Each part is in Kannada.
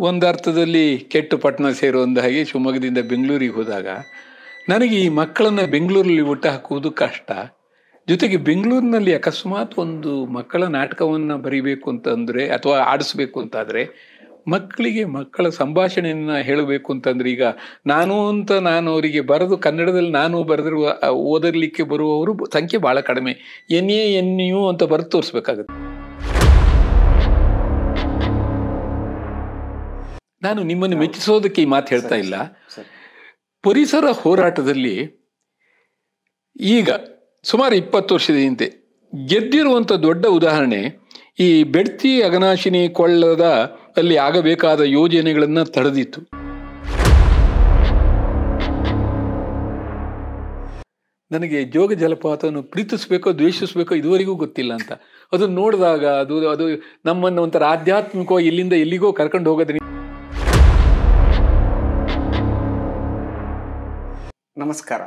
ಒಂದು ಅರ್ಥದಲ್ಲಿ ಕೆಟ್ಟು ಪಟ್ಟಣ ಸೇರುವಂದ ಹಾಗೆ ಶಿವಮೊಗ್ಗದಿಂದ ಬೆಂಗಳೂರಿಗೆ ಹೋದಾಗ ನನಗೆ ಈ ಮಕ್ಕಳನ್ನು ಬೆಂಗಳೂರಲ್ಲಿ ಹುಟ್ಟು ಹಾಕುವುದು ಕಷ್ಟ. ಜೊತೆಗೆ ಬೆಂಗಳೂರಿನಲ್ಲಿ ಅಕಸ್ಮಾತ್ ಒಂದು ಮಕ್ಕಳ ನಾಟಕವನ್ನು ಬರೀಬೇಕು ಅಂತಂದರೆ ಅಥವಾ ಆಡಿಸ್ಬೇಕು ಅಂತಾದರೆ ಮಕ್ಕಳಿಗೆ ಮಕ್ಕಳ ಸಂಭಾಷಣೆಯನ್ನು ಹೇಳಬೇಕು ಅಂತಂದ್ರೆ ಈಗ ನಾನು ಅವರಿಗೆ ಬರೆದು ಕನ್ನಡದಲ್ಲಿ ನಾನು ಬರೆದಿರುವ ಓದಲಿಕ್ಕೆ ಬರುವವರು ಸಂಖ್ಯೆ ಭಾಳ ಕಡಿಮೆ. NA NU ಅಂತ ಬರೆದು ತೋರಿಸ್ಬೇಕಾಗುತ್ತೆ. ನಾನು ನಿಮ್ಮನ್ನು ಮೆಚ್ಚಿಸೋದಕ್ಕೆ ಈ ಮಾತು ಹೇಳ್ತಾ ಇಲ್ಲ. ಪರಿಸರ ಹೋರಾಟದಲ್ಲಿ ಈಗ ಸುಮಾರು 20 ವರ್ಷದ ಹಿಂದೆ ಗೆದ್ದಿರುವಂಥ ದೊಡ್ಡ ಉದಾಹರಣೆ ಈ ಬೆಡ್ತಿ ಅಘನಾಶಿನಿ ಕೊಳ್ಳದ ಅಲ್ಲಿ ಆಗಬೇಕಾದ ಯೋಜನೆಗಳನ್ನು ತಡೆದಿತ್ತು. ನನಗೆ ಜೋಗ ಜಲಪಾತವನ್ನು ಪ್ರೀತಿಸ್ಬೇಕೋ ದ್ವೇಷಿಸ್ಬೇಕೋ ಇದುವರೆಗೂ ಗೊತ್ತಿಲ್ಲ ಅಂತ. ಅದನ್ನು ನೋಡಿದಾಗ ಅದು ನಮ್ಮನ್ನು ಒಂಥರ ಆಧ್ಯಾತ್ಮಿಕವಾಗಿ ಇಲ್ಲಿಂದ ಎಲ್ಲಿಗೋ ಕರ್ಕೊಂಡು ಹೋಗೋದ್ರಿಂದ. ನಮಸ್ಕಾರ.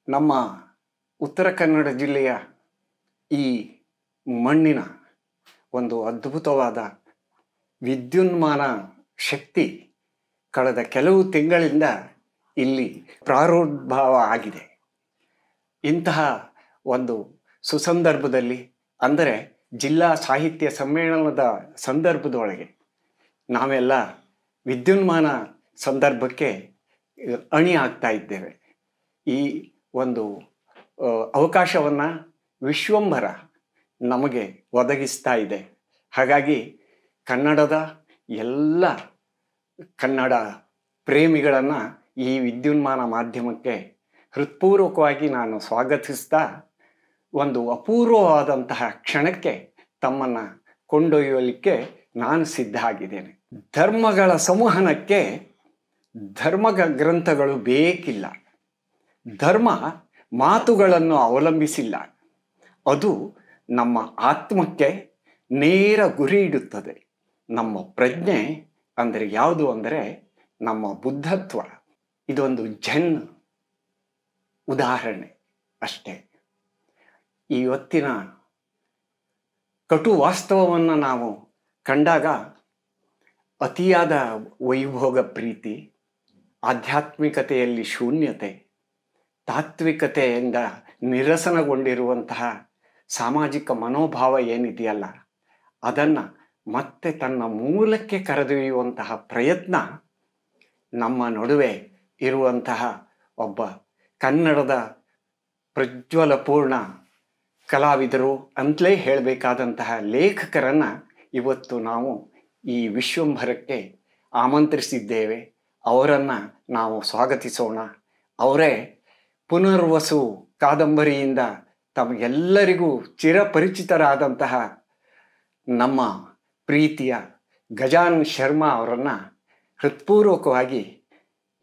ನಮ್ಮ ಉತ್ತರ ಕನ್ನಡ ಜಿಲ್ಲೆಯ ಈ ಮಣ್ಣಿನ ಒಂದು ಅದ್ಭುತವಾದ ವಿದ್ಯುನ್ಮಾನ ಶಕ್ತಿ ಕಳೆದ ಕೆಲವು ತಿಂಗಳಿಂದ ಇಲ್ಲಿ ಪ್ರಾದುರ್ಭಾವ ಆಗಿದೆ. ಇಂತಹ ಒಂದು ಸುಸಂದರ್ಭದಲ್ಲಿ, ಅಂದರೆ ಜಿಲ್ಲಾ ಸಾಹಿತ್ಯ ಸಮ್ಮೇಳನದ ಸಂದರ್ಭದೊಳಗೆ ನಾವೆಲ್ಲ ವಿದ್ಯುನ್ಮಾನ ಸಂದರ್ಭಕ್ಕೆ ಅಣಿ ಆಗ್ತಾ ಇದ್ದೇವೆ. ಈ ಒಂದು ಅವಕಾಶವನ್ನು ವಿಶ್ವಂಭರ ನಮಗೆ ಒದಗಿಸ್ತಾ ಇದೆ. ಹಾಗಾಗಿ ಕನ್ನಡದ ಎಲ್ಲ ಕನ್ನಡ ಪ್ರೇಮಿಗಳನ್ನು ಈ ವಿದ್ಯುನ್ಮಾನ ಮಾಧ್ಯಮಕ್ಕೆ ಹೃತ್ಪೂರ್ವಕವಾಗಿ ನಾನು ಸ್ವಾಗತಿಸ್ತಾ ಒಂದು ಅಪೂರ್ವವಾದಂತಹ ಕ್ಷಣಕ್ಕೆ ತಮ್ಮನ್ನು ಕೊಂಡೊಯ್ಯಲಿಕ್ಕೆ ನಾನು ಸಿದ್ಧ ಆಗಿದ್ದೇನೆ. ಧರ್ಮಗಳ ಸಂವಹನಕ್ಕೆ ಧರ್ಮ ಗ್ರಂಥಗಳು ಬೇಕಿಲ್ಲ. ಧರ್ಮ ಮಾತುಗಳನ್ನು ಅವಲಂಬಿಸಿಲ್ಲ. ಅದು ನಮ್ಮ ಆತ್ಮಕ್ಕೆ ನೇರ ಗುರಿ ಇಡುತ್ತದೆ. ನಮ್ಮ ಪ್ರಜ್ಞೆ ಅಂದರೆ ಯಾವುದು ಅಂದರೆ ನಮ್ಮ ಬುದ್ಧತ್ವ. ಇದೊಂದು ಜನ್ ಉದಾಹರಣೆ ಅಷ್ಟೇ. ಇವತ್ತಿನ ಕಟು ವಾಸ್ತವವನ್ನು ನಾವು ಕಂಡಾಗ ಅತಿಯಾದ ವೈಭೋಗ ಪ್ರೀತಿ, ಆಧ್ಯಾತ್ಮಿಕತೆಯಲ್ಲಿ ಶೂನ್ಯತೆ, ತಾತ್ವಿಕತೆಯಿಂದ ನಿರಸನಗೊಂಡಿರುವಂತಹ ಸಾಮಾಜಿಕ ಮನೋಭಾವ ಏನಿದೆಯಲ್ಲ, ಅದನ್ನು ಮತ್ತೆ ತನ್ನ ಮೂಲಕ್ಕೆ ಕರೆದೊಯ್ಯುವಂತಹ ಪ್ರಯತ್ನ ನಮ್ಮ ನಡುವೆ ಇರುವಂತಹ ಒಬ್ಬ ಕನ್ನಡದ ಪ್ರಜ್ವಲಪೂರ್ಣ ಕಲಾವಿದರು ಅಂತಲೇ ಹೇಳಬೇಕಾದಂತಹ ಲೇಖಕರನ್ನು ಇವತ್ತು ನಾವು ಈ ವಿಶ್ವಂಭರಕ್ಕೆ ಆಮಂತ್ರಿಸಿದ್ದೇವೆ. ಅವರನ್ನು ನಾವು ಸ್ವಾಗತಿಸೋಣ. ಅವರೇ ಪುನರ್ವಸು ಕಾದಂಬರಿಯಿಂದ ತಮಗೆಲ್ಲರಿಗೂ ಚಿರಪರಿಚಿತರಾದಂತಹ ನಮ್ಮ ಪ್ರೀತಿಯ ಗಜಾನನ್ ಶರ್ಮಾ ಅವರನ್ನು ಹೃತ್ಪೂರ್ವಕವಾಗಿ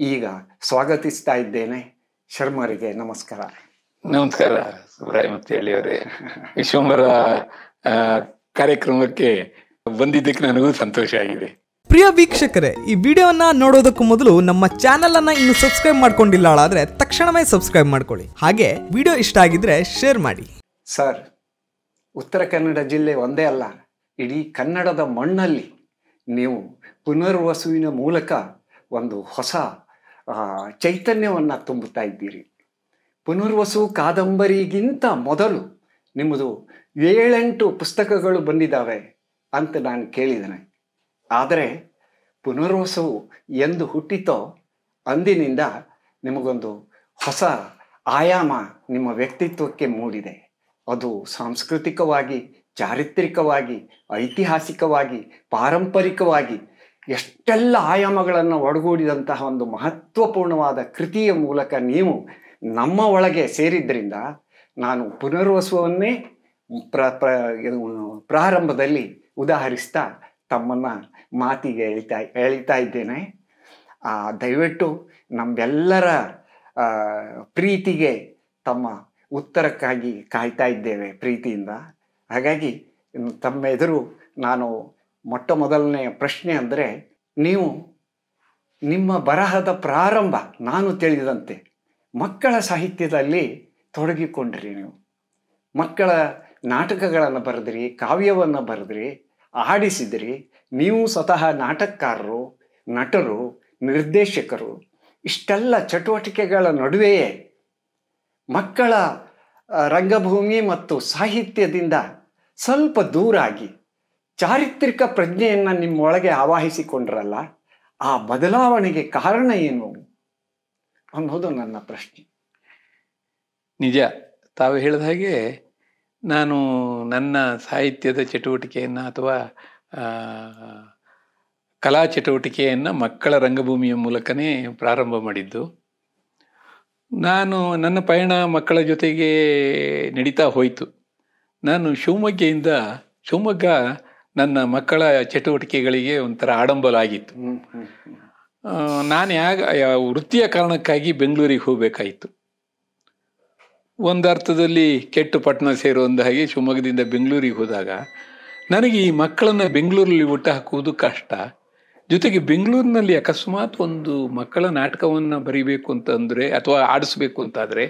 ಈಗ ಸ್ವಾಗತಿಸ್ತಾ ಇದ್ದೇನೆ. ಶರ್ಮರಿಗೆ ನಮಸ್ಕಾರ. ನಮಸ್ಕಾರ ಸುಬ್ರಾಯ ಮತ್ತೇಳಿ ಅವರೇ. ವಿಶ್ವಂಭರ ಕಾರ್ಯಕ್ರಮಕ್ಕೆ ಬಂದಿದ್ದಕ್ಕೆ ನನಗೂ ಸಂತೋಷ ಆಗಿದೆ. ಪ್ರಿಯ ವೀಕ್ಷಕರೇ, ಈ ವಿಡಿಯೋನ ನೋಡೋದಕ್ಕೂ ಮೊದಲು ನಮ್ಮ ಚಾನೆಲ್ ಅನ್ನ ಇನ್ನು ಸಬ್ಸ್ಕ್ರೈಬ್ ಮಾಡ್ಕೊಂಡಿಲ್ಲ ಆದ್ರೆ ತಕ್ಷಣವೇ ಸಬ್ಸ್ಕ್ರೈಬ್ ಮಾಡ್ಕೊಳ್ಳಿ. ಹಾಗೆ ವಿಡಿಯೋ ಇಷ್ಟ ಆಗಿದ್ರೆ ಶೇರ್ ಮಾಡಿ. ಸರ್, ಉತ್ತರ ಕನ್ನಡ ಜಿಲ್ಲೆ ಒಂದೇ ಅಲ್ಲ, ಇಡೀ ಕನ್ನಡದ ಮಣ್ಣಲ್ಲಿ ನೀವು ಪುನರ್ವಸುವಿನ ಮೂಲಕ ಒಂದು ಹೊಸ ಚೈತನ್ಯವನ್ನು ತುಂಬುತ್ತಾ ಇದ್ದೀರಿ. ಪುನರ್ವಸು ಕಾದಂಬರಿಗಿಂತ ಮೊದಲು ನಿಮ್ಮದು 7-8 ಪುಸ್ತಕಗಳು ಬಂದಿದ್ದಾವೆ ಅಂತ ನಾನು ಕೇಳಿದ್ದೇನೆ. ಆದರೆ ಪುನರ್ವಸು ಎಂದು ಹುಟ್ಟಿತೋ ಅಂದಿನಿಂದ ನಿಮಗೊಂದು ಹೊಸ ಆಯಾಮ ನಿಮ್ಮ ವ್ಯಕ್ತಿತ್ವಕ್ಕೆ ಮೂಡಿದೆ. ಅದು ಸಾಂಸ್ಕೃತಿಕವಾಗಿ, ಚಾರಿತ್ರಿಕವಾಗಿ, ಐತಿಹಾಸಿಕವಾಗಿ, ಪಾರಂಪರಿಕವಾಗಿ ಎಷ್ಟೆಲ್ಲ ಆಯಾಮಗಳನ್ನು ಒಳಗೂಡಿದಂತಹ ಒಂದು ಮಹತ್ವಪೂರ್ಣವಾದ ಕೃತಿಯ ಮೂಲಕ ನೀವು ನಮ್ಮ ಒಳಗೆ ಸೇರಿದ್ದರಿಂದ ನಾನು ಪುನರ್ವಸುವನ್ನೇ ಪ್ರಾರಂಭದಲ್ಲಿ ಉದಾಹರಿಸ್ತಾ ತಮ್ಮನ್ನು ಮಾತಿಗೆ ಎಳಿತಾ ಇದ್ದೇನೆ. ದಯವಿಟ್ಟು ನಮ್ಮೆಲ್ಲರ ಪ್ರೀತಿಗೆ ತಮ್ಮ ಉತ್ತರಕ್ಕಾಗಿ ಕಾಯ್ತಾ ಇದ್ದೇವೆ ಪ್ರೀತಿಯಿಂದ. ಹಾಗಾಗಿ ತಮ್ಮ ಎದುರು ನಾನು ಮೊಟ್ಟ ಮೊದಲನೆಯ ಪ್ರಶ್ನೆ ಅಂದರೆ, ನೀವು ನಿಮ್ಮ ಬರಹದ ಪ್ರಾರಂಭ ನಾನು ತಿಳಿದಂತೆ ಮಕ್ಕಳ ಸಾಹಿತ್ಯದಲ್ಲಿ ತೊಡಗಿಕೊಂಡ್ರಿ. ನೀವು ಮಕ್ಕಳ ನಾಟಕಗಳನ್ನು ಬರೆದ್ರಿ, ಕಾವ್ಯವನ್ನು ಬರೆದ್ರಿ, ಆಡಿಸಿದ್ರಿ, ನೀವು ಸ್ವತಃ ನಾಟಕಕಾರರು, ನಟರು, ನಿರ್ದೇಶಕರು, ಇಷ್ಟೆಲ್ಲ ಚಟುವಟಿಕೆಗಳ ನಡುವೆಯೇ ಮಕ್ಕಳ ರಂಗಭೂಮಿ ಮತ್ತು ಸಾಹಿತ್ಯದಿಂದ ಸ್ವಲ್ಪ ದೂರಾಗಿ ಚಾರಿತ್ರಿಕ ಪ್ರಜ್ಞೆಯನ್ನು ನಿಮ್ಮೊಳಗೆ ಆವಾಹಿಸಿಕೊಂಡ್ರಲ್ಲ, ಆ ಬದಲಾವಣೆಗೆ ಕಾರಣ ಏನು ಅನ್ನೋದು ನನ್ನ ಪ್ರಶ್ನೆ. ನಿಜ, ತಾವು ಹೇಳಿದ ಹಾಗೆ ನಾನು ನನ್ನ ಸಾಹಿತ್ಯದ ಚಟುವಟಿಕೆಯನ್ನು ಅಥವಾ ಕಲಾ ಚಟುವಟಿಕೆಯನ್ನು ಮಕ್ಕಳ ರಂಗಭೂಮಿಯ ಮೂಲಕನೇ ಪ್ರಾರಂಭ ಮಾಡಿದ್ದು. ನನ್ನ ಪಯಣ ಮಕ್ಕಳ ಜೊತೆಗೆ ನಡೀತಾ ಹೋಯಿತು. ನಾನು ಶಿವಮೊಗ್ಗ ನನ್ನ ಮಕ್ಕಳ ಚಟುವಟಿಕೆಗಳಿಗೆ ಒಂಥರ ಆಡಂಬಲ ಆಗಿತ್ತು. ನಾನು ವೃತ್ತಿಯ ಕಾರಣಕ್ಕಾಗಿ ಬೆಂಗಳೂರಿಗೆ ಹೋಗಬೇಕಾಯಿತು. ಒಂದರ್ಥದಲ್ಲಿ ಕೆಟ್ಟು ಪಟ್ಟಣ ಸೇರುವಂದ ಹಾಗೆ ಶಿವಮೊಗ್ಗದಿಂದ ಬೆಂಗಳೂರಿಗೆ ಹೋದಾಗ ನನಗೆ ಈ ಮಕ್ಕಳನ್ನು ಬೆಂಗಳೂರಲ್ಲಿ ಹುಟ್ಟು ಹಾಕುವುದು ಕಷ್ಟ. ಜೊತೆಗೆ ಬೆಂಗಳೂರಿನಲ್ಲಿ ಅಕಸ್ಮಾತ್ ಒಂದು ಮಕ್ಕಳ ನಾಟಕವನ್ನು ಬರೀಬೇಕು ಅಂತಂದರೆ ಅಥವಾ ಆಡಿಸ್ಬೇಕು ಅಂತಾದರೆ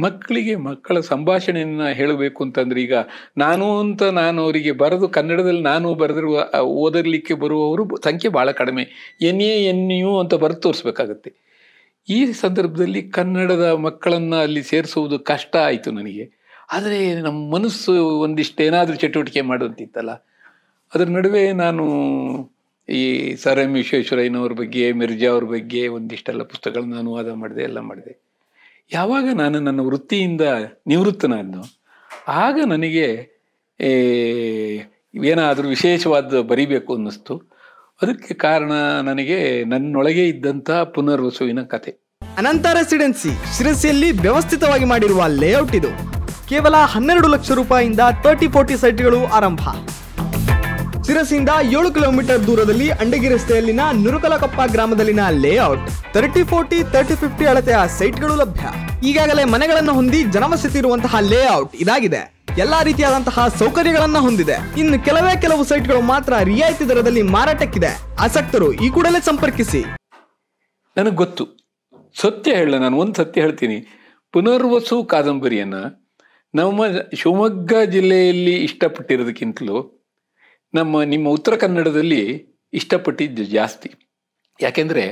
ಮಕ್ಕಳಿಗೆ ಮಕ್ಕಳ ಸಂಭಾಷಣೆಯನ್ನು ಹೇಳಬೇಕು ಅಂತಂದರೆ, ಈಗ ನಾನು ಅವರಿಗೆ ಬರೆದು ಕನ್ನಡದಲ್ಲಿ ನಾನು ಬರೆದಿರುವ ಓದಲಿಕ್ಕೆ ಬರುವವರು ಸಂಖ್ಯೆ ಭಾಳ ಕಡಿಮೆ. NA ಅಂತ ಬರೆದು ತೋರಿಸ್ಬೇಕಾಗತ್ತೆ. ಈ ಸಂದರ್ಭದಲ್ಲಿ ಕನ್ನಡದ ಮಕ್ಕಳನ್ನು ಅಲ್ಲಿ ಸೇರಿಸುವುದು ಕಷ್ಟ ಆಯಿತು ನನಗೆ. ಆದರೆ ನಮ್ಮ ಮನಸ್ಸು ಒಂದಿಷ್ಟು ಏನಾದರೂ ಚಟುವಟಿಕೆ ಮಾಡುವಂತಿತ್ತಲ್ಲ. ಅದರ ನಡುವೆ ನಾನು ಈ ಸರ್ ಎಂ ವಿಶ್ವೇಶ್ವರಯ್ಯನವ್ರ ಬಗ್ಗೆ, ಮಿರ್ಜಾ ಅವ್ರ ಬಗ್ಗೆ ಒಂದಿಷ್ಟೆಲ್ಲ ಪುಸ್ತಕಗಳನ್ನ ಅನುವಾದ ಮಾಡಿದೆ, ಎಲ್ಲ ಮಾಡಿದೆ. ಯಾವಾಗ ನಾನು ನನ್ನ ವೃತ್ತಿಯಿಂದ ನಿವೃತ್ತನಾದ್ನೋ ಆಗ ನನಗೆ ಏನಾದರೂ ವಿಶೇಷವಾದ ಬರಿಬೇಕು ಅನ್ನಿಸ್ತು. ಅದಕ್ಕೆ ಕಾರಣ ನನಗೆ ನನ್ನೊಳಗೆ ಇದ್ದಂಥ ಪುನರ್ವಸುವಿನ ಕತೆ. ಅನಂತ ರೆಸಿಡೆನ್ಸಿ ಶಿರಸಿಯಲ್ಲಿ ವ್ಯವಸ್ಥಿತವಾಗಿ ಮಾಡಿರುವ ಲೇಔಟ್ ಇದು. ಕೇವಲ 12 ಲಕ್ಷ ರೂಪಾಯಿಯಿಂದ 30-40 ಸೈಟ್ಗಳು ಆರಂಭ. ಶಿರಸಿಯಿಂದ 7 ಕಿಲೋಮೀಟರ್ ದೂರದಲ್ಲಿ ಅಂಡಗಿ ರಸ್ತೆಯಲ್ಲಿನ ನುರುಕಲಕೊಪ್ಪ ಗ್ರಾಮದಲ್ಲಿನ ಲೇಔಟ್ 30-40, 30-50 ಅಳತೆಯ ಸೈಟ್ಗಳು ಲಭ್ಯ. ಈಗಾಗಲೇ ಮನೆಗಳನ್ನು ಹೊಂದಿ ಜನವಸತಿ ಇರುವಂತಹ ಲೇಔಟ್ ಇದಾಗಿದೆ. ಎಲ್ಲಾ ರೀತಿಯಾದಂತಹ ಸೌಕರ್ಯಗಳನ್ನ ಹೊಂದಿದೆ. ಇನ್ನು ಕೆಲವು ಸೈಟ್ಗಳು ಮಾತ್ರ ರಿಯಾಯಿತಿ ದರದಲ್ಲಿ ಮಾರಾಟಕ್ಕಿದೆ. ಆಸಕ್ತರು ಈ ಕೂಡಲೇ ಸಂಪರ್ಕಿಸಿ. ನನಗೆ ಗೊತ್ತು, ಸತ್ಯ ಹೇಳ, ನಾನು ಒಂದು ಸತ್ಯ ಹೇಳ್ತೀನಿ. ಪುನರ್ವಸು ಕಾದಂಬರಿಯನ್ನು ನಮ್ಮ ಶಿವಮೊಗ್ಗ ಜಿಲ್ಲೆಯಲ್ಲಿ ಇಷ್ಟಪಟ್ಟಿರೋದಕ್ಕಿಂತಲೂ ನಿಮ್ಮ ಉತ್ತರ ಕನ್ನಡದಲ್ಲಿ ಇಷ್ಟಪಟ್ಟಿದ್ದು ಜಾಸ್ತಿ. ಯಾಕೆಂದರೆ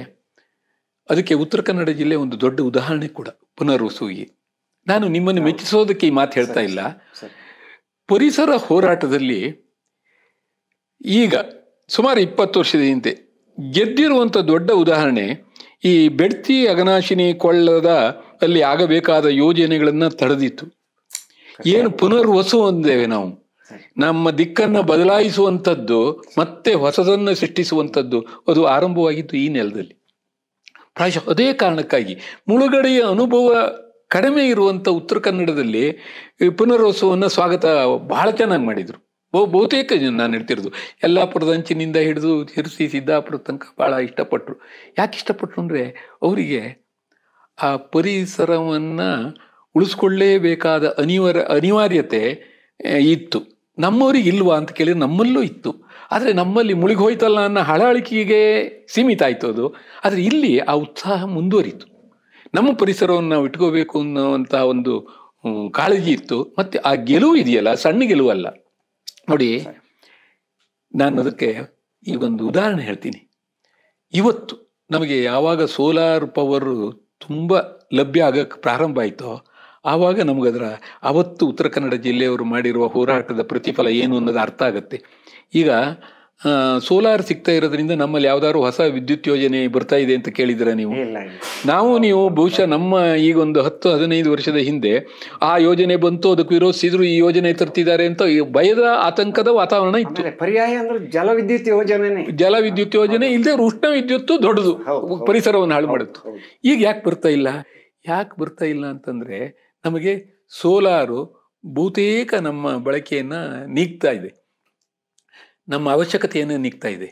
ಅದಕ್ಕೆ ಉತ್ತರ ಕನ್ನಡ ಜಿಲ್ಲೆ ಒಂದು ದೊಡ್ಡ ಉದಾಹರಣೆ ಕೂಡ ಪುನರ್ವಸುವಿಗೆ. ನಾನು ನಿಮ್ಮನ್ನು ಮೆಚ್ಚಿಸೋದಕ್ಕೆ ಈ ಮಾತು ಹೇಳ್ತಾ ಇಲ್ಲ. ಪರಿಸರ ಹೋರಾಟದಲ್ಲಿ ಈಗ ಸುಮಾರು 20 ವರ್ಷದ ಹಿಂದೆ ಗೆದ್ದಿರುವಂಥ ದೊಡ್ಡ ಉದಾಹರಣೆ ಈ ಬೆಡ್ತಿ ಅಘನಾಶಿನಿ ಕೊಳ್ಳದ ಅಲ್ಲಿ ಆಗಬೇಕಾದ ಯೋಜನೆಗಳನ್ನು ತಡೆದಿತ್ತು. ಏನು ಪುನರ್ವಸು ಅಂದೇವೆ ನಾವು, ನಮ್ಮ ದಿಕ್ಕನ್ನು ಬದಲಾಯಿಸುವಂಥದ್ದು ಮತ್ತೆ ಹೊಸದನ್ನು ಸೃಷ್ಟಿಸುವಂಥದ್ದು, ಅದು ಆರಂಭವಾಗಿತ್ತು ಈ ನೆಲದಲ್ಲಿ. ಪ್ರಾಯಶಃ ಅದೇ ಕಾರಣಕ್ಕಾಗಿ ಮುಳುಗಡೆಯ ಅನುಭವ ಕಡಿಮೆ ಇರುವಂಥ ಉತ್ತರ ಕನ್ನಡದಲ್ಲಿ ಪುನರ್ವಸುವನ್ನು ಸ್ವಾಗತ ಬಹಳ ಚೆನ್ನಾಗಿ ಮಾಡಿದರು. ಬಹುತೇಕ ಜನ ನಾನು ಹೇಳ್ತಿರೋದು ಯಲ್ಲಾಪುರದ ಅಂಚಿನಿಂದ ಹಿಡಿದು ಶಿರಸಿ ಸಿದ್ದಾಪುರದ ತನಕ ಭಾಳ ಇಷ್ಟಪಟ್ಟರು. ಯಾಕೆ ಇಷ್ಟಪಟ್ಟರು ಅಂದರೆ ಅವರಿಗೆ ಆ ಪರಿಸರವನ್ನು ಉಳಿಸ್ಕೊಳ್ಳೇಬೇಕಾದ ಅನಿವಾರ್ಯತೆ ಇತ್ತು. ನಮ್ಮವ್ರಿಗೆ ಇಲ್ವಾ ಅಂತ ಕೇಳಿದ್ರೆ ನಮ್ಮಲ್ಲೂ ಇತ್ತು. ಆದರೆ ನಮ್ಮಲ್ಲಿ ಮುಳುಗೋಯ್ತಲ್ಲ ಅನ್ನೋ ಹಳಹಳಿಕೆಗೆ ಸೀಮಿತ ಆಯಿತು ಅದು. ಆದರೆ ಇಲ್ಲಿ ಆ ಉತ್ಸಾಹ ಮುಂದುವರಿತು. ನಮ್ಮ ಪರಿಸರವನ್ನು ನಾವು ಇಟ್ಕೋಬೇಕು ಅನ್ನೋವಂಥ ಒಂದು ಕಾಳಜಿ ಇತ್ತು. ಮತ್ತು ಆ ಗೆಲುವು ಇದೆಯಲ್ಲ, ಸಣ್ಣ ಗೆಲುವಲ್ಲ ನೋಡಿ. ನಾನು ಅದಕ್ಕೆ ಈಗೊಂದು ಉದಾಹರಣೆ ಹೇಳ್ತೀನಿ. ಇವತ್ತು ನಮಗೆ ಯಾವಾಗ ಸೋಲಾರ್ ಪವರು ತುಂಬ ಲಭ್ಯ ಆಗಕ್ಕೆ ಪ್ರಾರಂಭ ಆಯಿತೋ ಆವಾಗ ನಮಗದರ ಅವತ್ತು ಉತ್ತರ ಕನ್ನಡ ಜಿಲ್ಲೆಯವರು ಮಾಡಿರುವ ಹೋರಾಟದ ಪ್ರತಿಫಲ ಏನು ಅನ್ನೋದು ಅರ್ಥ ಆಗುತ್ತೆ. ಈಗ ಸೋಲಾರ್ ಸಿಗ್ತಾ ಇರೋದ್ರಿಂದ ನಮ್ಮಲ್ಲಿ ಯಾವ್ದಾದ್ರು ಹೊಸ ವಿದ್ಯುತ್ ಯೋಜನೆ ಬರ್ತಾ ಇದೆ ಅಂತ ಕೇಳಿದ್ರೆ ನೀವು ಬಹುಶಃ ನಮ್ಮ ಈಗ ಒಂದು 10-15 ವರ್ಷದ ಹಿಂದೆ ಆ ಯೋಜನೆ ಬಂತು, ಅದಕ್ಕೆ ವಿರೋಧಿಸಿದ್ರು, ಈ ಯೋಜನೆ ತರ್ತಿದ್ದಾರೆ ಅಂತ ಭಯದ ಆತಂಕದ ವಾತಾವರಣ ಇತ್ತು. ಪರ್ಯಾಯ ಅಂದ್ರೆ ಜಲವಿದ್ಯುತ್ ಯೋಜನೆ ಇಲ್ಲದೆ ಉಷ್ಣ ವಿದ್ಯುತ್ ದೊಡ್ಡದು ಪರಿಸರವನ್ನು ಹಾಳು ಮಾಡುತ್ತೆ. ಈಗ ಯಾಕೆ ಬರ್ತಾ ಇಲ್ಲ ಅಂತಂದ್ರೆ ನಮಗೆ ಸೋಲಾರು ಬಹುತೇಕ ನಮ್ಮ ಬಳಕೆಯನ್ನ ನೀಗ್ತಾ ಇದೆ, ನಮ್ಮ ಅವಶ್ಯಕತೆಯನ್ನು ನೀಗ್ತಾ ಇದೆ.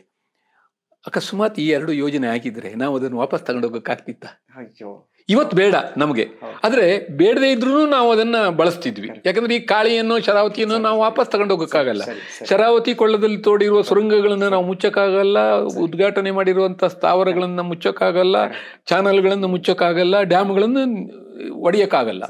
ಅಕಸ್ಮಾತ್ ಈ 2 ಯೋಜನೆ ಆಗಿದ್ರೆ ನಾವು ಅದನ್ನು ವಾಪಸ್ ತಗೊಂಡೋಗಕ್ಕಾಗ್ತಿತ್ತ? ಇವತ್ತು ಬೇಡ ನಮಗೆ, ಆದರೆ ಬೇಡದೇ ಇದ್ರೂ ನಾವು ಅದನ್ನ ಬಳಸ್ತಿದ್ವಿ. ಯಾಕಂದ್ರೆ ಈ ಕಾಳಿಯನ್ನು ಶರಾವತಿಯನ್ನು ನಾವು ವಾಪಸ್ ತಗೊಂಡೋಗಕ್ಕಾಗಲ್ಲ. ಶರಾವತಿ ಕೊಳ್ಳದಲ್ಲಿ ತೋಡಿರುವ ಸುರಂಗಗಳನ್ನು ನಾವು ಮುಚ್ಚಕ್ಕಾಗಲ್ಲ, ಉದ್ಘಾಟನೆ ಮಾಡಿರುವಂಥ ಸ್ಥಾವರಗಳನ್ನು ಮುಚ್ಚಕ್ಕಾಗಲ್ಲ, ಚಾನಲ್ಗಳನ್ನು ಮುಚ್ಚಕ್ಕಾಗಲ್ಲ, ಡ್ಯಾಮ್ಗಳನ್ನು ಒಡೆಯಕ್ಕಾಗಲ್ಲ.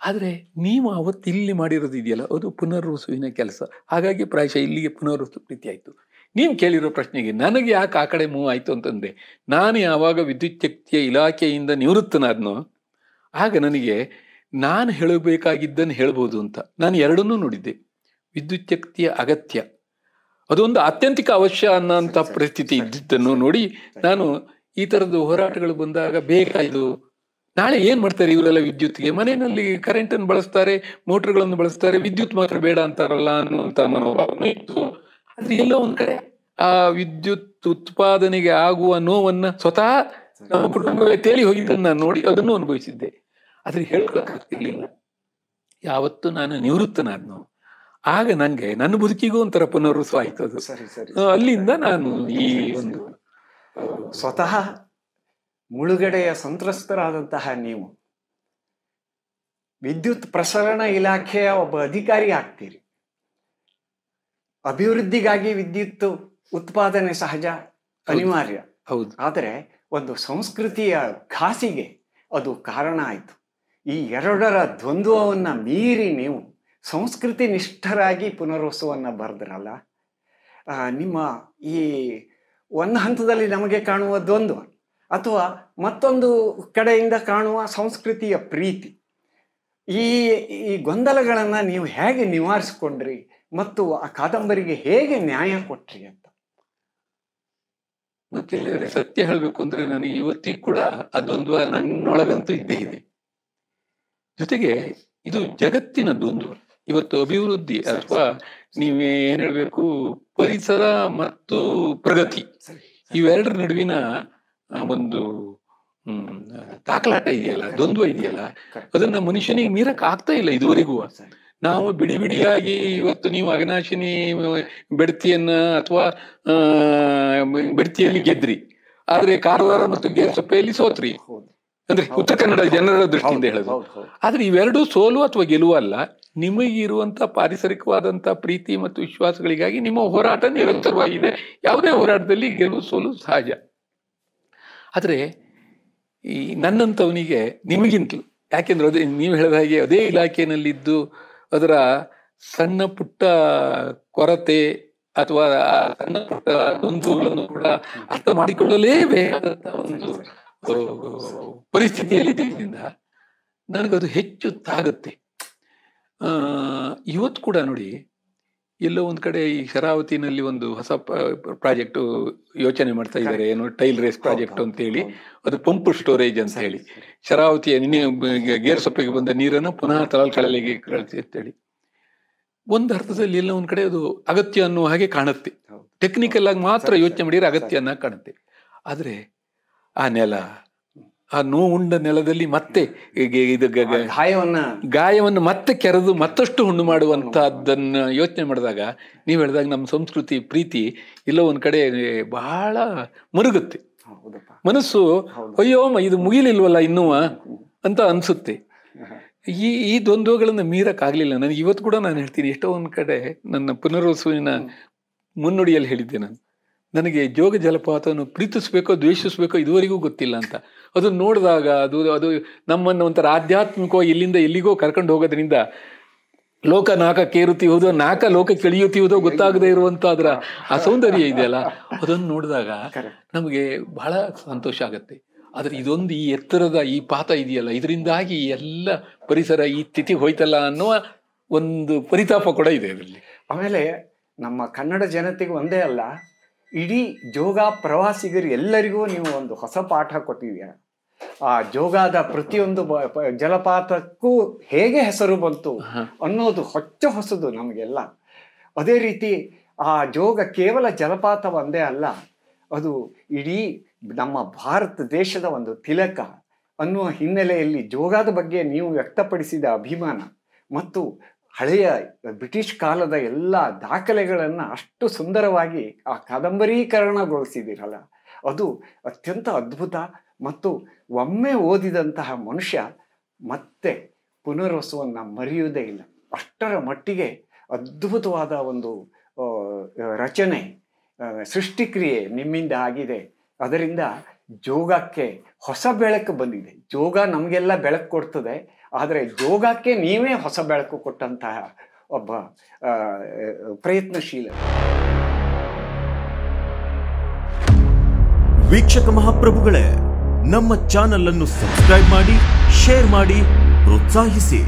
ಆದರೆ ನೀವು ಅವತ್ತು ಇಲ್ಲಿ ಮಾಡಿರೋದು ಇದೆಯಲ್ಲ ಅದು ಪುನರ್ವಸುವಿನ ಕೆಲಸ. ಹಾಗಾಗಿ ಪ್ರಾಯಶಃ ಇಲ್ಲಿಗೆ ಪುನರ್ವಸು ಪ್ರೀತಿ ಆಯಿತು. ನೀವು ಕೇಳಿರೋ ಪ್ರಶ್ನೆಗೆ ನನಗೆ ಯಾಕೆ ಆ ಕಡೆ ಮೂವ್ ಆಯಿತು ಅಂತಂದರೆ, ನಾನು ಯಾವಾಗ ವಿದ್ಯುತ್ ಶಕ್ತಿಯ ಇಲಾಖೆಯಿಂದ ನಿವೃತ್ತನಾದ್ನೋ ಆಗ ನನಗೆ ನಾನು ಹೇಳಬೇಕಾಗಿದ್ದನ್ನು ಹೇಳ್ಬೋದು ಅಂತ ನಾನು ಎರಡನ್ನೂ ನೋಡಿದ್ದೆ. ವಿದ್ಯುತ್ ಶಕ್ತಿಯ ಅಗತ್ಯ ಅದೊಂದು ಆತ್ಯಂತಿಕ ಅವಶ್ಯ ಅನ್ನೋಂಥ ಪರಿಸ್ಥಿತಿ ಇದ್ದಿದ್ದನ್ನು ನೋಡಿ ನಾನು ಈ ಥರದ್ದು ಹೋರಾಟಗಳು ಬಂದಾಗ ಬೇಕಾಯ್ತು. ನಾಳೆ ಏನು ಮಾಡ್ತಾರೆ ಇವರೆಲ್ಲ ವಿದ್ಯುತ್ಗೆ, ಮನೆಯಲ್ಲಿ ಕರೆಂಟನ್ನು ಬಳಸ್ತಾರೆ, ಮೋಟರ್ಗಳನ್ನು ಬಳಸ್ತಾರೆ, ವಿದ್ಯುತ್ ಮಾತ್ರ ಬೇಡ ಅಂತಾರಲ್ಲ ಅನ್ನುವಂಥ ಮನೋಭಾವನೆ ಇತ್ತು. ಆದರೆ ಎಲ್ಲೋ ಒಂದು ಕಡೆ ಆ ವಿದ್ಯುತ್ ಉತ್ಪಾದನೆಗೆ ಆಗುವ ನೋವನ್ನು ಸ್ವತಃ ನಮ್ಮ ಕುಟುಂಬವೇ ತೇಲಿ ಹೋಗಿದ್ದನ್ನು ನೋಡಿ ಅದನ್ನು ಅನುಭವಿಸಿದ್ದೆ. ಆದರೆ ಹೇಳ್ಕೊಳಕ್ಕಾಗ್ತಿರ್ಲಿಲ್ಲ. ಯಾವತ್ತು ನಾನು ನಿವೃತ್ತನಾದ್ನೋ ಆಗ ನನಗೆ ನನ್ನ ಬದುಕಿಗೂ ಒಂಥರ ಪುನರ್ವಸು ಆಯ್ತು. ಅದು ಅಲ್ಲಿಂದ ನಾನು ಈ ಒಂದು ಸ್ವತಃ ಮುಳುಗಡೆಯ ಸಂತ್ರಸ್ತರಾದಂತಹ ನೀವು ವಿದ್ಯುತ್ ಪ್ರಸರಣ ಇಲಾಖೆಯ ಒಬ್ಬ ಅಧಿಕಾರಿ ಆಗ್ತೀರಿ. ಅಭಿವೃದ್ಧಿಗಾಗಿ ವಿದ್ಯುತ್ ಉತ್ಪಾದನೆ ಸಹಜ, ಅನಿವಾರ್ಯ. ಹೌದು. ಆದರೆ ಒಂದು ಸಂಸ್ಕೃತಿಯ ಘಾಸಿಗೆ ಅದು ಕಾರಣ ಆಯಿತು. ಈ ಎರಡರ ದ್ವಂದ್ವವನ್ನು ಮೀರಿ ನೀವು ಸಂಸ್ಕೃತಿ ನಿಷ್ಠರಾಗಿ ಪುನರ್ವಸವನ್ನು ಬರೆದ್ರಲ್ಲ, ನಿಮ್ಮ ಈ ಒಂದು ಹಂತದಲ್ಲಿ ನಮಗೆ ಕಾಣುವ ದ್ವಂದ್ವ ಅಥವಾ ಮತ್ತೊಂದು ಕಡೆಯಿಂದ ಕಾಣುವ ಸಂಸ್ಕೃತಿಯ ಪ್ರೀತಿ, ಈ ಗೊಂದಲಗಳನ್ನು ನೀವು ಹೇಗೆ ನಿವಾರಿಸಿಕೊಂಡ್ರಿ ಮತ್ತು ಆ ಕಾದಂಬರಿಗೆ ಹೇಗೆ ನ್ಯಾಯ ಕೊಟ್ರಿ ಅಂತ? ಮತ್ತೆ ಸತ್ಯ ಹೇಳಬೇಕು ಅಂದ್ರೆ ನನಗೆ ಇವತ್ತಿಗೂ ಕೂಡ ಅದೊಂದು ನನ್ನೊಳಗಂತೂ ಇದ್ದೇ ಇದೆ. ಜೊತೆಗೆ ಇದು ಜಗತ್ತಿನ ದ್ವಂದ್ವ. ಇವತ್ತು ಅಭಿವೃದ್ಧಿ ಅಥವಾ ನೀವೇನ್ ಹೇಳ್ಬೇಕು, ಪರಿಸರ ಮತ್ತು ಪ್ರಗತಿ ಇವೆರಡರ ನಡುವಿನ ಒಂದು ತಾಕಲಾಟ ಇದೆಯಲ್ಲ, ದ್ವಂದ್ವ ಇದೆಯಲ್ಲ, ಅದನ್ನ ಮನುಷ್ಯನಿಗೆ ಮೀರಕ್ ಆಗ್ತಾ ಇಲ್ಲ ಇದುವರೆಗೂ. ನಾವು ಬಿಡಿ ಬಿಡಿಯಾಗಿ ಇವತ್ತು ನೀವು ಅಘನಾಶಿನಿ ಬೆಡ್ತಿಯನ್ನ ಅಥವಾ ಬೆಡ್ತಿಯಲ್ಲಿ ಗೆದ್ರಿ, ಆದ್ರೆ ಕಾರವಾರ ಮತ್ತು ಗೇರ್ಸೊಪ್ಪೆಯಲ್ಲಿ ಸೋತ್ರಿ. ಅಂದ್ರೆ ಉತ್ತರ ಕನ್ನಡ ಜನರ ದೃಷ್ಟಿಯಿಂದ ಹೇಳೋದು. ಆದ್ರೆ ಇವೆರಡೂ ಸೋಲು ಅಥವಾ ಗೆಲುವು ಅಲ್ಲ. ನಿಮಗಿರುವಂತ ಪಾರಿಸರಿಕವಾದಂತ ಪ್ರೀತಿ ಮತ್ತು ವಿಶ್ವಾಸಗಳಿಗಾಗಿ ನಿಮ್ಮ ಹೋರಾಟ ನಿರಂತರವಾಗಿದೆ. ಯಾವುದೇ ಹೋರಾಟದಲ್ಲಿ ಗೆಲುವು ಸೋಲು ಸಹಜ. ಆದ್ರೆ ಈ ನನ್ನಂಥವನಿಗೆ ನಿಮಗಿಂತಲೂ, ಯಾಕೆಂದ್ರೆ ಅದೇ ನೀವು ಹೇಳಿದ ಹಾಗೆ ಅದೇ ಇಲಾಖೆಯಲ್ಲಿದ್ದು ಅದರ ಸಣ್ಣ ಪುಟ್ಟ ಕೊರತೆ ಅಥವಾ ಸಣ್ಣ ಪುಟ್ಟ ದ್ವಂದ್ವಗಳನ್ನು ಕೂಡ ಅರ್ಥ ಮಾಡಿಕೊಳ್ಳಲೇಬೇಕಾದಂತ ಒಂದು ಪರಿಸ್ಥಿತಿಯಲ್ಲಿ ಇದ್ರಿಂದ ನನಗದು ಹೆಚ್ಚು ತಾಗುತ್ತೆ. ಇವತ್ತು ಕೂಡ ನೋಡಿ, ಎಲ್ಲೋ ಒಂದ್ ಕಡೆ ಈ ಶರಾವತಿನಲ್ಲಿ ಒಂದು ಹೊಸ ಪ್ರಾಜೆಕ್ಟ್ ಯೋಚನೆ ಮಾಡ್ತಾ ಇದ್ದಾರೆ, ಏನೋ ಟೈಲ್ ರೇಸ್ ಪ್ರಾಜೆಕ್ಟ್ ಅಂತ ಹೇಳಿ. ಅದು ಪಂಪ್ ಸ್ಟೋರೇಜ್ ಅಂತ ಹೇಳಿ, ಶರಾವತಿಯ ಗೇರ್ಸೊಪ್ಪೆಗೆ ಬಂದ ನೀರನ್ನು ಪುನಃ ತಲಾಲ್ಕಡಲಿಗೆ ಕಳಿಸಿ ಅಂತೇಳಿ. ಒಂದು ಅರ್ಥದಲ್ಲಿ ಎಲ್ಲ ಒಂದ್ ಕಡೆ ಅದು ಅಗತ್ಯ ಅನ್ನುವ ಹಾಗೆ ಕಾಣುತ್ತೆ. ಟೆಕ್ನಿಕಲ್ ಆಗಿ ಮಾತ್ರ ಯೋಚನೆ ಮಾಡಿದ್ರೆ ಅಗತ್ಯ ಅನ್ನ ಕಾಣುತ್ತೆ. ಆದ್ರೆ ಆ ನೆಲ, ಆ ನೋವುಂಡ ನೆಲದಲ್ಲಿ ಮತ್ತೆ ಗಾಯವನ್ನು ಮತ್ತೆ ಕೆರೆದು ಮತ್ತಷ್ಟು ಹುಣ್ಣು ಮಾಡುವಂತಹದ್ದನ್ನ ಯೋಚನೆ ಮಾಡಿದಾಗ, ನೀವು ಹೇಳಿದಾಗ ನಮ್ಮ ಸಂಸ್ಕೃತಿ ಪ್ರೀತಿ ಎಲ್ಲೋ ಒಂದ್ ಕಡೆ ಬಹಳ ಮರುಗುತ್ತೆ. ಮನಸ್ಸು ಅಯ್ಯೋ ಇದು ಮುಗಿಲಿಲ್ವಲ್ಲ ಇನ್ನೂ ಅಂತ ಅನ್ಸುತ್ತೆ. ಈ ದ್ವಂದ್ವಗಳನ್ನ ಮೀರಕ್ಕಾಗ್ಲಿಲ್ಲ ನನಗೆ. ಇವತ್ತು ಕೂಡ ನಾನು ಹೇಳ್ತೀನಿ, ಎಷ್ಟೋ ಒಂದ್ ಕಡೆ ನನ್ನ ಪುನರ್ವಸುವಿನ ಮುನ್ನುಡಿಯಲ್ಲಿ ಹೇಳಿದ್ದೆ ನಾನು, ನನಗೆ ಜೋಗ ಜಲಪಾತವನ್ನು ಪ್ರೀತಿಸ್ಬೇಕೋ ದ್ವೇಷಿಸ್ಬೇಕೋ ಇದುವರೆಗೂ ಗೊತ್ತಿಲ್ಲ ಅಂತ. ಅದನ್ನ ನೋಡಿದಾಗ ಅದು ನಮ್ಮನ್ನು ಒಂಥರ ಆಧ್ಯಾತ್ಮಿಕವಾಗಿ ಇಲ್ಲಿಂದ ಎಲ್ಲಿಗೋ ಕರ್ಕೊಂಡು ಹೋಗೋದ್ರಿಂದ ಲೋಕ ನಾಕಕ್ಕೇರುತ್ತೀವುದೋ ನಾಕ ಲೋಕಕ್ಕೆ ಇಳಿಯುತ್ತೀವುದೋ ಗೊತ್ತಾಗದೇ ಇರುವಂತ ಅದರ ಆ ಸೌಂದರ್ಯ ಇದೆಯಲ್ಲ, ಅದನ್ನು ನೋಡಿದಾಗ ನಮಗೆ ಬಹಳ ಸಂತೋಷ ಆಗತ್ತೆ. ಆದ್ರೆ ಇದೊಂದು ಈ ಎತ್ತರದ ಈ ಪಾತ ಇದೆಯಲ್ಲ, ಇದರಿಂದಾಗಿ ಎಲ್ಲ ಪರಿಸರ ಈ ಸ್ಥಿತಿ ಹೋಯ್ತಲ್ಲ ಅನ್ನುವ ಒಂದು ಪರಿತಾಪ ಕೂಡ ಇದೆ ಅದರಲ್ಲಿ. ಆಮೇಲೆ ನಮ್ಮ ಕನ್ನಡ ಜನತೆಗೆ ಒಂದೇ ಅಲ್ಲ, ಇಡೀ ಜೋಗ ಪ್ರವಾಸಿಗರು ಎಲ್ಲರಿಗೂ ನೀವು ಒಂದು ಹೊಸ ಪಾಠ ಕೊಟ್ಟಿದ್ದೀರ. ಆ ಜೋಗದ ಪ್ರತಿಯೊಂದು ಜಲಪಾತಕ್ಕೂ ಹೇಗೆ ಹೆಸರು ಬಂತು ಅನ್ನೋದು ಹೊಸದು ನಮಗೆಲ್ಲ. ಅದೇ ರೀತಿ ಆ ಜೋಗ ಕೇವಲ ಜಲಪಾತ ಒಂದೇ ಅಲ್ಲ, ಅದು ಇಡೀ ನಮ್ಮ ಭಾರತ ದೇಶದ ಒಂದು ತಿಲಕ ಅನ್ನುವ ಹಿನ್ನೆಲೆಯಲ್ಲಿ ಜೋಗದ ಬಗ್ಗೆ ನೀವು ವ್ಯಕ್ತಪಡಿಸಿದ ಅಭಿಮಾನ ಮತ್ತು ಹಳೆಯ ಬ್ರಿಟಿಷ್ ಕಾಲದ ಎಲ್ಲ ದಾಖಲೆಗಳನ್ನು ಅಷ್ಟು ಸುಂದರವಾಗಿ ಆ ಕಾದಂಬರೀಕರಣಗೊಳಿಸಿದಿರಲ್ಲ, ಅದು ಅತ್ಯಂತ ಅದ್ಭುತ. ಮತ್ತು ಒಮ್ಮೆ ಓದಿದಂತಹ ಮನುಷ್ಯ ಮತ್ತೆ ಪುನರ್ವಸುವನ್ನು ಮರೆಯುವುದೇ ಇಲ್ಲ. ಅಷ್ಟರ ಮಟ್ಟಿಗೆ ಅದ್ಭುತವಾದ ಒಂದು ರಚನೆ, ಸೃಷ್ಟಿಕ್ರಿಯೆ ನಿಮ್ಮಿಂದ ಆಗಿದೆ. ಅದರಿಂದ ಜೋಗಕ್ಕೆ ಹೊಸ ಬೆಳಕು ಬಂದಿದೆ. ಜೋಗ ನಮಗೆಲ್ಲ ಬೆಳಕು ಕೊಡ್ತದೆ, ಆದರೆ ಜೋಗಕ್ಕೆ ನೀವೇ ಹೊಸ ಬೆಳಕು ಕೊಟ್ಟಂತಹ ಒಬ್ಬ ಪ್ರಯತ್ನಶೀಲ. ವೀಕ್ಷಕ ಮಹಾಪ್ರಭುಗಳೇ, ನಮ್ಮ ಚಾನಲ್ ಅನ್ನು ಸಬ್ಸ್ಕ್ರೈಬ್ ಮಾಡಿ, ಶೇರ್ ಮಾಡಿ, ಪ್ರೋತ್ಸಾಹಿಸಿ.